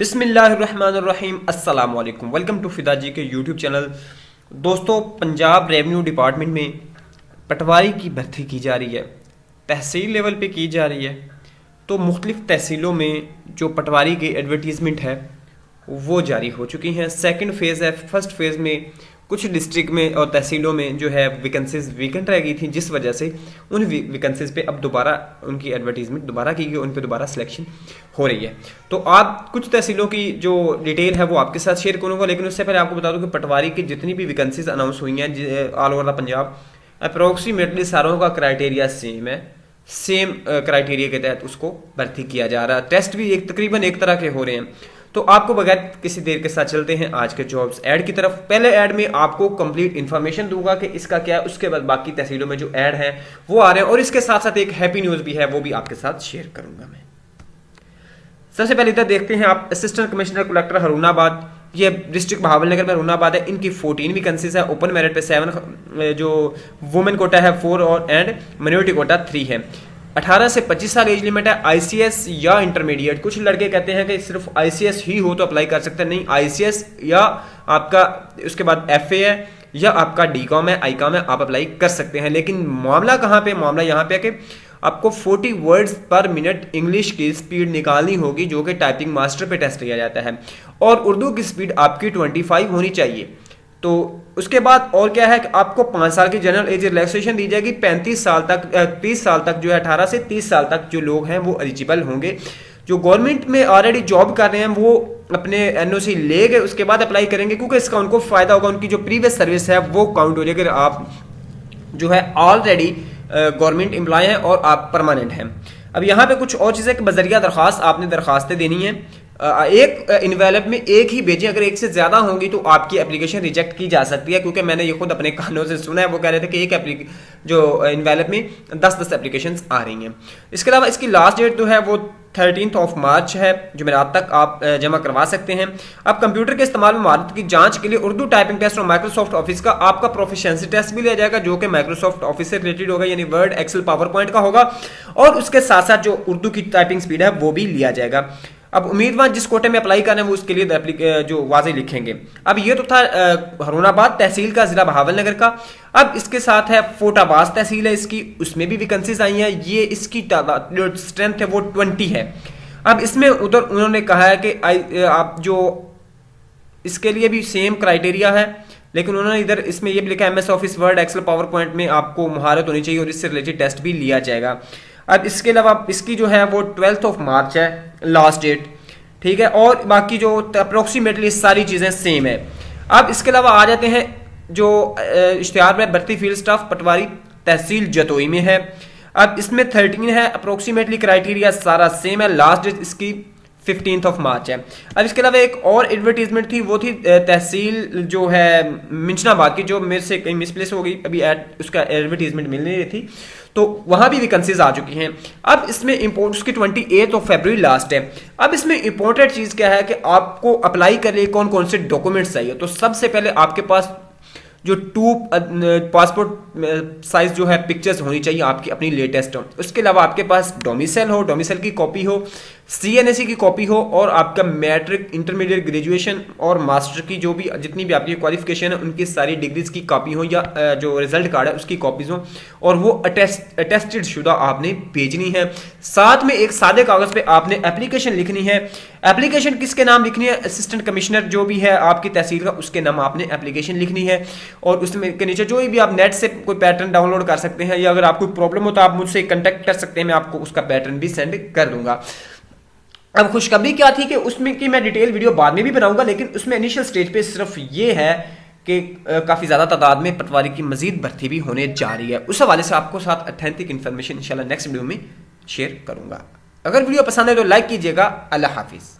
बिस्मिल्लाहिर्रहमानिर्रहीम अस्सलाम वालेकुम। वेलकम टू फिदा जी के यूट्यूब चैनल। दोस्तों, पंजाब रेवेन्यू डिपार्टमेंट में पटवारी की भर्ती की जा रही है, तहसील लेवल पे की जा रही है। तो मुख्तलिफ तहसीलों में जो पटवारी की एडवर्टीज़मेंट है वो जारी हो चुकी हैं। सेकंड फेज़ है। फर्स्ट फेज़ में कुछ डिस्ट्रिक्ट में और तहसीलों में जो है वैकेंसीज वीकेंट रह गई थी, जिस वजह से उन वैकेंसीज पे अब दोबारा उनकी एडवर्टीजमेंट दोबारा की गई, उन पे दोबारा सिलेक्शन हो रही है। तो आप कुछ तहसीलों की जो डिटेल है वो आपके साथ शेयर करूँगा, लेकिन उससे पहले आपको बता दूँ कि पटवारी की जितनी भी वैकेंसीज अनाउंस हुई हैं all over the Punjab, approximately सारों का क्राइटेरिया सेम है। सेम क्राइटेरिया के तहत उसको भर्ती किया जा रहा है। टेस्ट भी तकरीबन एक तरह के हो रहे हैं। तो आपको बगैर किसी देर के साथ चलते हैं आज के जॉब्स ऐड की तरफ। पहले ऐड में आपको कंप्लीट इन्फॉर्मेशन दूंगा कि इसका क्या है, उसके बाद बाकी तहसीलों में जो ऐड है वो आ रहे हैं, और इसके साथ साथ एक हैप्पी न्यूज़ भी है, वो भी आपके साथ शेयर करूंगा मैं। सबसे पहले इधर देखते हैं आप, असिस्टेंट कमिश्नर कलेक्टर हरुणाबाद, ये डिस्ट्रिक्ट बहावलनगर में हरुणाबाद है। इनकी 14 वैकेंसीज है। ओपन मेरिट पे 7 जो वुमेन कोटा है 4 और एंड माइनॉरिटी कोटा 3 है। 18 से 25 साल एज लिमिट है। आईसीएस या इंटरमीडिएट, कुछ लड़के कहते हैं कि सिर्फ आईसीएस ही हो तो अप्लाई कर सकते हैं। नहीं, आईसीएस या आपका उसके बाद एफए है या आपका डीकॉम है, आईकॉम है, आप अप्लाई कर सकते हैं। लेकिन मामला कहाँ पे, मामला यहाँ पे है कि आपको 40 वर्ड्स पर मिनट इंग्लिश की स्पीड निकालनी होगी, जो कि टाइपिंग मास्टर पे टेस्ट लिया जाता है, और उर्दू की स्पीड आपकी 25 होनी चाहिए। तो उसके बाद और क्या है कि आपको 5 साल की जनरल एज रिलैक्सेशन दी जाएगी। 35 साल तक 30 साल तक जो है 18 से 30 साल तक जो लोग हैं वो एलिजिबल होंगे। जो गवर्नमेंट में ऑलरेडी जॉब कर रहे हैं वो अपने एनओसी ले गए, उसके बाद अप्लाई करेंगे, क्योंकि इसका उनको फायदा होगा, उनकी जो प्रीवियस सर्विस है वो काउंट हो जाएगी। आप जो है ऑलरेडी गवर्नमेंट एम्प्लॉय हैं और आप परमानेंट हैं। अब यहाँ पे कुछ और चीज़ें, बजरिया दरखास्त आपने दरखास्तें देनी है। एक इन्वेलप में एक ही भेजें, अगर एक से ज़्यादा होंगी तो आपकी एप्लीकेशन रिजेक्ट की जा सकती है, क्योंकि मैंने ये खुद अपने कानों से सुना है। वो कह रहे थे कि एक जो इन्वेलप में 10 एप्लीकेशंस आ रही हैं। इसके अलावा इसकी लास्ट डेट जो है वो 13 मार्च है, जुमेरात तक आप जमा करवा सकते हैं। अब कंप्यूटर के इस्तेमाल में महारत की जांच के लिए उर्दू टाइपिंग टेस्ट और माइक्रोसॉफ्ट ऑफिस का आपका प्रोफिशिएंसी टेस्ट भी लिया जाएगा, जो कि माइक्रोसॉफ्ट ऑफिस से रिलेटेड होगा, यानी वर्ड, एक्सेल, पावर पॉइंट का होगा, और उसके साथ साथ जो उर्दू की टाइपिंग स्पीड है वो भी लिया जाएगा। अब उम्मीदवार जिस कोटे में अप्लाई करना है वो उसके लिए जो वाजे लिखेंगे। अब ये तो था हरुणाबाद तहसील का, जिला बहावलनगर का। अब इसके साथ है फोटाबाज तहसील है, इसकी उसमें भी वैकेंसीज आई हैं। ये इसकी जो स्ट्रेंथ है वो 20 है। अब इसमें उधर उन्होंने कहा है कि आप जो इसके लिए भी सेम क्राइटेरिया है, लेकिन उन्होंने इधर इसमें ये भी लिखा है MS Office, Word, Excel, PowerPoint में आपको महारत होनी चाहिए और इससे रिलेटेड टेस्ट भी लिया जाएगा। अब इसके अलावा इसकी जो है वो 12 मार्च है लास्ट डेट, ठीक है, और बाकी जो अप्रोक्सीमेटली सारी चीज़ें सेम है। अब इसके अलावा आ जाते हैं जो इश्तिहार में भर्ती फील्ड स्टाफ पटवारी तहसील जतोई में है। अब इसमें 13 है, अप्रोक्सीमेटली क्राइटेरिया सारा सेम है। लास्ट डेट इसकी 15 मार्च है। अब इसके अलावा एक और एडवर्टीजमेंट थी, वो थी तहसील जो है मिंशनाबाद की, जो मेरे से कहीं मिसप्लेस हो गई, अभी उसका एडवर्टीजमेंट मिल नहीं रही थी, तो वहां भी वैकेंसीज आ चुकी हैं। अब इसमें इंपोर्ट उसकी 28 फरवरी लास्ट है। अब इसमें इंपॉर्टेंट चीज़ क्या है कि आपको अप्लाई करने लिए कौन कौन से डॉक्यूमेंट्स चाहिए। तो सबसे पहले आपके पास जो 2 पासपोर्ट साइज जो है पिक्चर्स होनी चाहिए आपकी अपनी लेटेस्ट हो। उसके अलावा आपके पास डोमिसाइल हो, डोमिसाइल की कॉपी हो, सीएनएसई की कॉपी हो, और आपका मैट्रिक, इंटरमीडिएट, ग्रेजुएशन और मास्टर की जो भी जितनी भी आपकी क्वालिफिकेशन है उनकी सारी डिग्रीज की कॉपी हो, या जो रिजल्ट कार्ड है उसकी कॉपीज हो, और वो अटेस्टेड शुदा आपने भेजनी है। साथ में एक सादे कागज पे आपने एप्लीकेशन लिखनी है। एप्लीकेशन किसके नाम लिखनी है? असिस्टेंट कमिश्नर जो भी है आपकी तहसील का, उसके नाम आपने एप्लीकेशन लिखनी है, और उसमें के नीचे जो भी आप नेट से कोई पैटर्न डाउनलोड कर सकते हैं, या अगर आपको प्रॉब्लम हो तो आप मुझसे कांटेक्ट कर सकते हैं, मैं आपको उसका पैटर्न भी सेंड कर दूंगा। अब खुशखबरी क्या थी कि उसमें की मैं डिटेल वीडियो बाद में भी बनाऊंगा, लेकिन उसमें इनिशियल स्टेज पे सिर्फ ये है कि काफ़ी ज़्यादा तादाद में पटवारी की मजीद भर्ती भी होने जा रही है। उस हवाले से आपको साथ ऑथेंटिक इन्फॉर्मेशन इंशाल्लाह नेक्स्ट वीडियो में शेयर करूंगा। अगर वीडियो पसंद है तो लाइक कीजिएगा। अल्लाह हाफिज़।